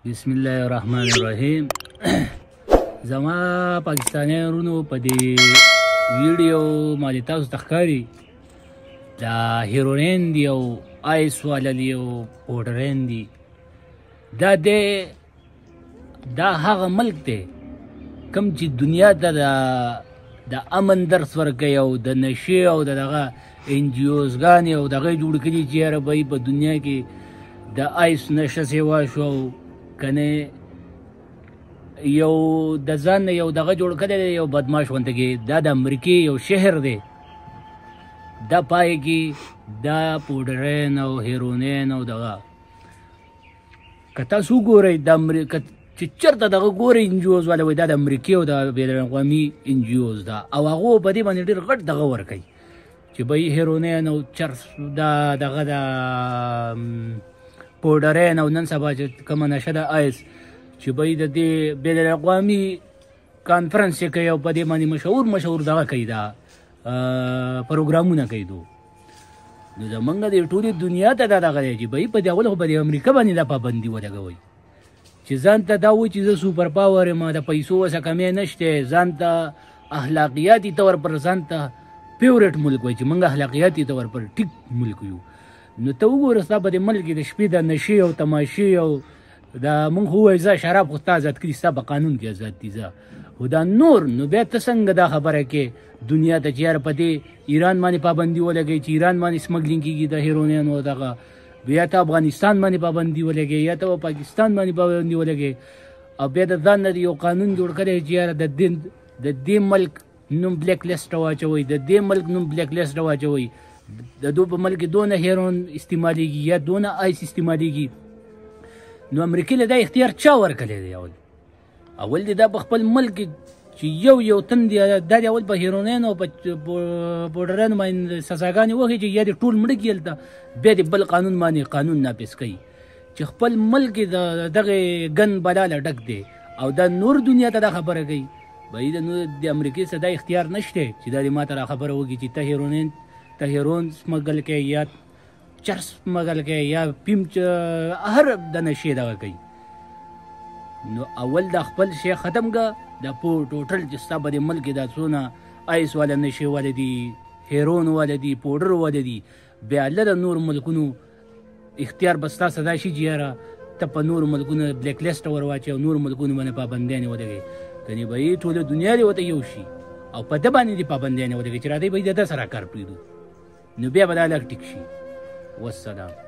بسم الله الرحمن الرحیم. زما پاکستانیانو په دې ویډیو باندې تاسو ته ښکاري دا هیروین دی او آیس والا دی او پوډرین دی. دا هغه ملک دی کوم چې دنیا ته د امن درس ورکوي او د نشې او دغه NGOs ګانې او دغه جوړ کړي چې یاره به په دنیا کې د آیس نشه سیوا شو کنه یو د ځان یو دغه جوړ کړی دی یو بدماش غونته کې دا د امریکې یو شهر دی. دا پای کې دا پوډرین او هیرونین او دغه که تاسو وګورئ د امریکا چې چېرته دغه ګورئ NGOs والا وایي دا د امریکې او د بین الاقوامي NGOs ده او هغو په دې باندې ډېر غټ دغه ورکوي چې به یې هیرونین او چرس دغه د پوډرین او نن سبا چې کومه نشه ده آیس چې به یې د دې بین الاقوامي کانفرنس چې کوي او په دې باندې مشهور دغه کوي دا پروګرامونه کوي نو زمونږ د ټولې دنیا ته دا دغه دی چې به یې په دې اول خو په دې امریکا باندې دا پابندي ولګوئ چې ځان ته دا وایي چې زه سوپر پاور یم د پیسو وسه کمی نشته ځان ته اخلاقیاتي طور پر ځان ته فیورټ ملک وایي چې موږ اخلاقیاتي طور پر ټیک ملک یو. نو ته وګوره ستا په دې ملک کې د شپې د نشې او تماشې او دا مونږ خو وایو زه شراب خو ستا ازاد کړي ستا په قانون کې ازاد دي زه خو دا نور نو بیا ته څنګه دا خبره کې دنیا ته چې یاره په دې ایران باندې پابندي ولګوي چې ایران باندې سمګلینګ کېږي د هیرونین او دغه بیا ته افغانستان باندې پابندي ولګوي یا ته پاکستان باندې پابندي ولګوي او بیا د ځان نه یو قانون جوړ کړی چې یاره د دې ملک نوم بلیک لیسټ واچوئ د دې ملک نوم بلیک لیسټ واچوئ د دو په ملک کې دونه هیرون استعمالیږي یا دونه آیس استعمالیږي. نو امریکې له دا اختیار چا ورکړی دی؟ اول دی دا په خپل ملک کې چې یو تن دی دا اول په هیرونین او په پوډرین باندې سزاګانې وکړي چې یا د ټول مړه کړي هلته بیا د بل قانون باندې قانون نافظ کوي چې خپل ملک کې دغه ګن بلاله ډک دی او دا نور دنیا ته دا خبره کوي به د امریکې څخه دا اختیار نشته چې دا ما ته را خبره وکړي چې ته هیرون سمګل کې یا چرس سمګل کې یا پیم هر د نشې دغه کوي. نو اول د خپل شی ختم که د ټوټل چې ستا په دې ملک کې دا څونه آیس والا نشې والا دي هیرون والا دي پوډر والا دي بیا له نور ملکونو اختیار به ستا سزا شي چې یاره ته په نورو ملکونو بلیک لیسټ ور واچوې او نورو ملکونو باندې پابندیانې ولګوې کنې به یې ټوله دنیا دې ورته یو شي او په ده باندې دې پابندیانې ولګوې چې راځئ به یې د ده سره کار پرېږدو نو بیا به دا لږ ټیک شي. والسلام.